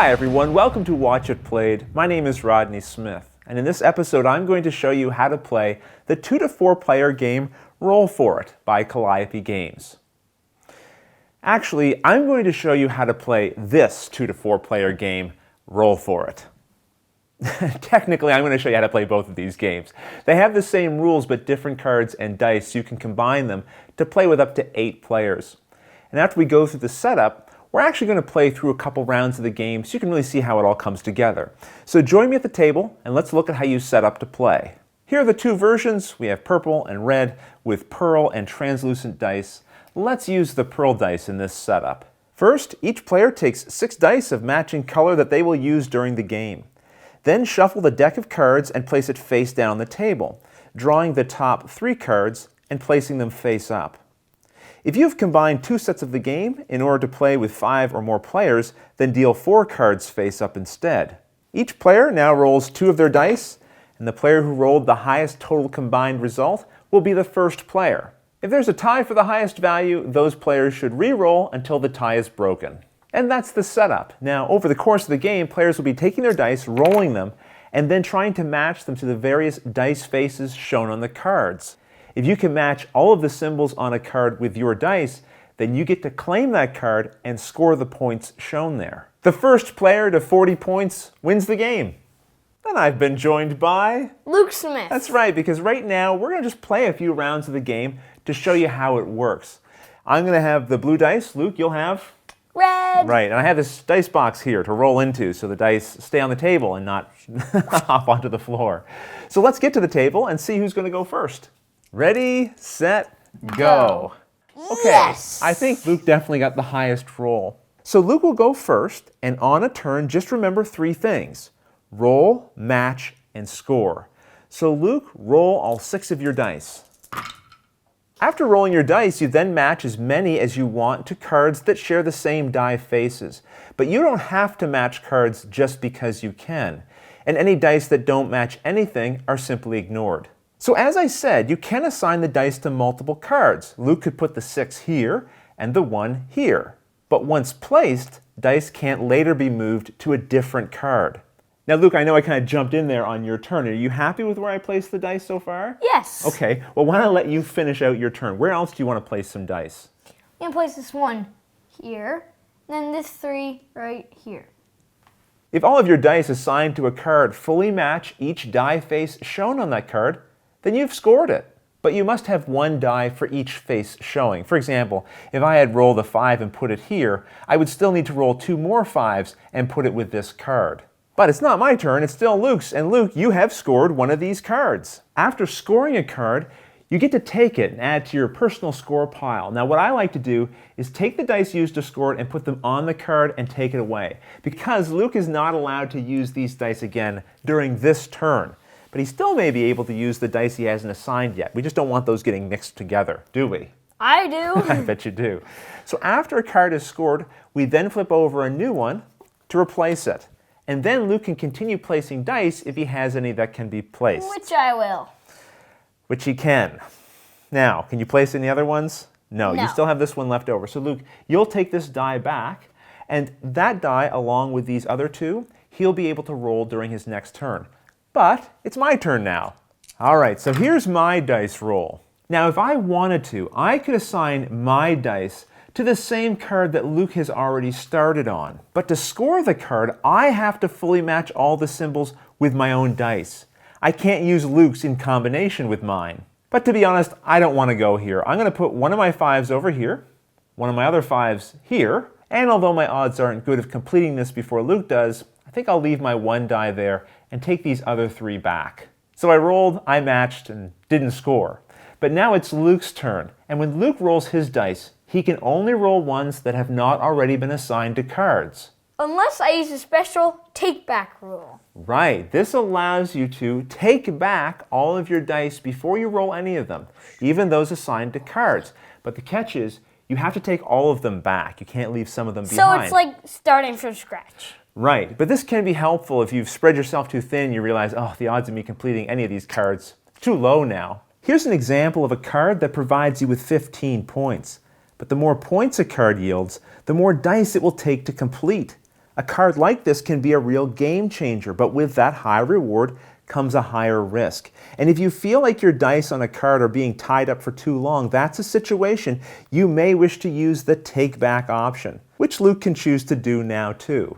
Hi everyone, welcome to Watch It Played. My name is Rodney Smith, and in this episode I'm going to show you how to play the 2 to 4 player game Roll For It by Calliope Games. Actually, I'm going to show you how to play this 2 to 4 player game Roll For It. Technically, I'm going to show you how to play both of these games. They have the same rules but different cards and dice, so you can combine them to play with up to 8 players. And after we go through the setup, we're actually going to play through a couple rounds of the game so you can really see how it all comes together. So join me at the table and let's look at how you set up to play. Here are the two versions. We have purple and red with pearl and translucent dice. Let's use the pearl dice in this setup. First, each player takes 6 dice of matching color that they will use during the game. Then shuffle the deck of cards and place it face down on the table, drawing the top 3 cards and placing them face up. If you have combined 2 sets of the game in order to play with 5 or more players, then deal 4 cards face up instead. Each player now rolls 2 of their dice, and the player who rolled the highest total combined result will be the first player. If there's a tie for the highest value, those players should re-roll until the tie is broken. And that's the setup. Now, over the course of the game, players will be taking their dice, rolling them, and then trying to match them to the various dice faces shown on the cards. If you can match all of the symbols on a card with your dice, then you get to claim that card and score the points shown there. The first player to 40 points wins the game. And I've been joined by Luke Smith. That's right, because right now we're going to just play a few rounds of the game to show you how it works. I'm going to have the blue dice. Luke, you'll have Red. Right, and I have this dice box here to roll into so the dice stay on the table and not hop onto the floor. So let's get to the table and see who's going to go first. Ready, set, go. Okay, Yes. I think Luke definitely got the highest roll. So Luke will go first, and on a turn, just remember 3 things. Roll, match, and score. So Luke, roll all 6 of your dice. After rolling your dice, you then match as many as you want to cards that share the same die faces. But you don't have to match cards just because you can. And any dice that don't match anything are simply ignored. So as I said, you can assign the dice to multiple cards. Luke could put the 6 here and the 1 here. But once placed, dice can't later be moved to a different card. Now Luke, I know I kind of jumped in there on your turn. Are you happy with where I placed the dice so far? Yes. Okay, well why don't I let you finish out your turn. Where else do you want to place some dice? I'm going to place this 1 here, and then this 3 right here. If all of your dice assigned to a card fully match each die face shown on that card, then you've scored it. But you must have 1 die for each face showing. For example, if I had rolled a 5 and put it here, I would still need to roll 2 more 5s and put it with this card. But it's not my turn, it's still Luke's, and Luke, you have scored one of these cards. After scoring a card, you get to take it and add to your personal score pile. Now what I like to do is take the dice used to score it and put them on the card and take it away. Because Luke is not allowed to use these dice again during this turn. But he still may be able to use the dice he hasn't assigned yet. We just don't want those getting mixed together, do we? I do. I bet you do. So after a card is scored, we then flip over a new one to replace it. And then Luke can continue placing dice if he has any that can be placed. Which I will. Which he can. Now, can you place any other ones? No, you No. still have this one left over. So Luke, you'll take this die back, and that die, along with these other 2, he'll be able to roll during his next turn. But it's my turn now. All right, so here's my dice roll. Now, if I wanted to, I could assign my dice to the same card that Luke has already started on. But to score the card, I have to fully match all the symbols with my own dice. I can't use Luke's in combination with mine. But to be honest, I don't want to go here. I'm going to put one of my 5s over here, one of my other 5s here, and although my odds aren't good of completing this before Luke does, I think I'll leave my 1 die there and take these other 3 back. So I rolled, I matched, and didn't score. But now it's Luke's turn, and when Luke rolls his dice, he can only roll ones that have not already been assigned to cards. Unless I use a special take-back rule. Right, this allows you to take back all of your dice before you roll any of them, even those assigned to cards. But the catch is, you have to take all of them back. You can't leave some of them behind. So it's like starting from scratch. Right, but this can be helpful if you've spread yourself too thin. You realize, oh, the odds of me completing any of these cards are too low now. Here's an example of a card that provides you with 15 points. But the more points a card yields, the more dice it will take to complete. A card like this can be a real game changer, but with that high reward comes a higher risk. And if you feel like your dice on a card are being tied up for too long, that's a situation you may wish to use the take back option, which Luke can choose to do now too.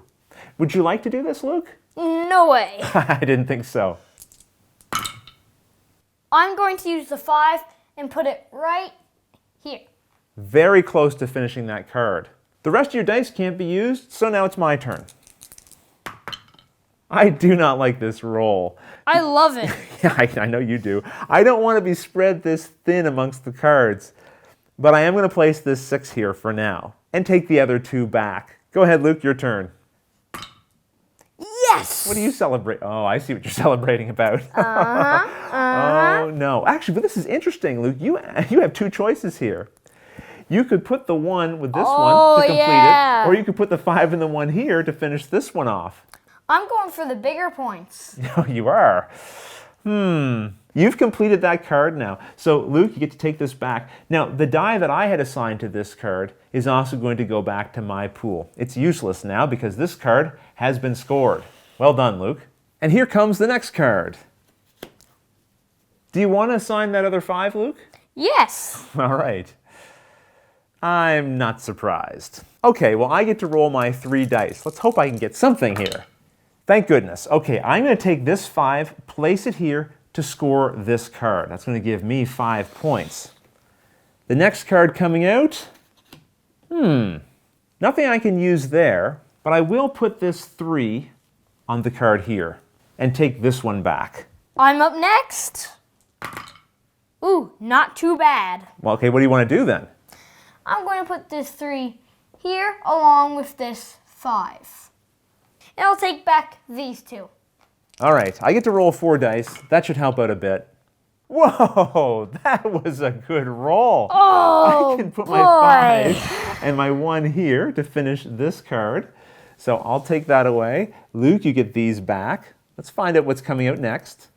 Would you like to do this, Luke? No way. I didn't think so. I'm going to use the 5 and put it right here. Very close to finishing that card. The rest of your dice can't be used, so now it's my turn. I do not like this roll. I love it. Yeah, I know you do. I don't want to be spread this thin amongst the cards, but I am going to place this 6 here for now and take the other 2 back. Go ahead, Luke, your turn. Yes! What do you celebrate? Oh, I see what you're celebrating about. Oh, no. Actually, but this is interesting, Luke. You have 2 choices here. You could put the 1 with this one to complete it, or you could put the 5 and the 1 here to finish this one off. I'm going for the bigger points. No, you are. You've completed that card now. So, Luke, you get to take this back. Now, the die that I had assigned to this card is also going to go back to my pool. It's useless now because this card has been scored. Well done, Luke. And here comes the next card. Do you want to assign that other 5, Luke? Yes. All right. I'm not surprised. Okay, well, I get to roll my 3 dice. Let's hope I can get something here. Thank goodness. Okay, I'm going to take this 5, place it here to score this card. That's going to give me 5 points. The next card coming out, nothing I can use there, but I will put this 3 on the card here and take this one back. I'm up next. Ooh, not too bad. Well, okay, what do you want to do then? I'm going to put this 3 here along with this 5. And I'll take back these 2. All right, I get to roll 4 dice. That should help out a bit. Whoa, that was a good roll. Oh, I can put my 5 and my 1 here to finish this card. So I'll take that away. Luke, you get these back. Let's find out what's coming out next.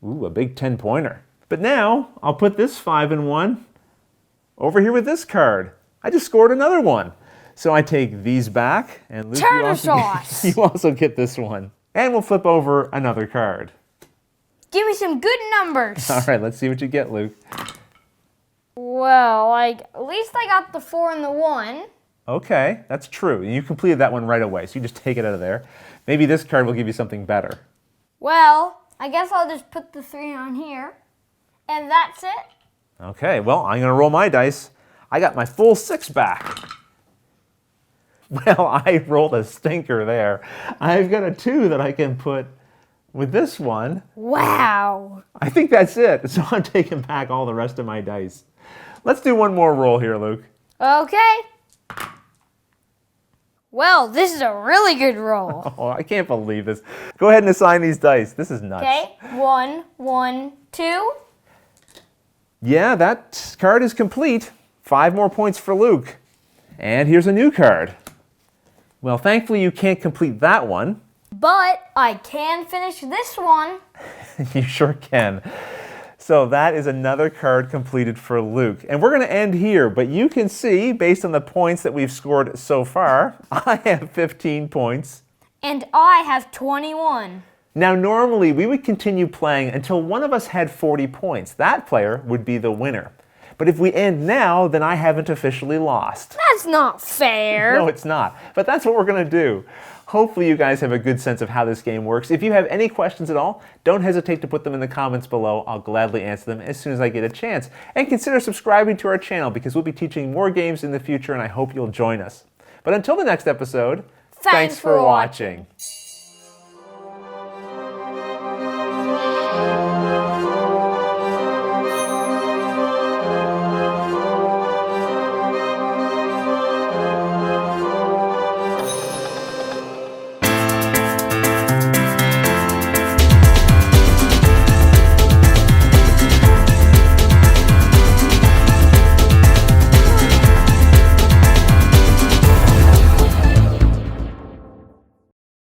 Ooh, a big 10-pointer. But now I'll put this 5 and 1 over here with this card. I just scored another one. So I take these back, and Luke, you also get this one. And we'll flip over another card. Give me some good numbers. All right, let's see what you get, Luke. Well, at least I got the 4 and the 1. Okay, that's true. You completed that one right away, so you just take it out of there. Maybe this card will give you something better. Well, I guess I'll just put the 3 on here. And that's it. Okay, well, I'm going to roll my dice. I got my full 6 back. Well, I rolled a stinker there. I've got a 2 that I can put with this one. Wow. I think that's it. So I'm taking back all the rest of my dice. Let's do one more roll here, Luke. Okay. Well, this is a really good roll. Oh, I can't believe this. Go ahead and assign these dice. This is nuts. Okay, 1, 1, 2. Yeah, that card is complete. 5 more points for Luke. And here's a new card. Well, thankfully you can't complete that one. But I can finish this one. You sure can. So that is another card completed for Luke. And we're going to end here, but you can see, based on the points that we've scored so far, I have 15 points. And I have 21. Now, normally we would continue playing until one of us had 40 points. That player would be the winner. But if we end now, then I haven't officially lost. That's not fair. No, it's not. But that's what we're going to do. Hopefully you guys have a good sense of how this game works. If you have any questions at all, don't hesitate to put them in the comments below. I'll gladly answer them as soon as I get a chance. And consider subscribing to our channel because we'll be teaching more games in the future and I hope you'll join us. But until the next episode, thanks for watching.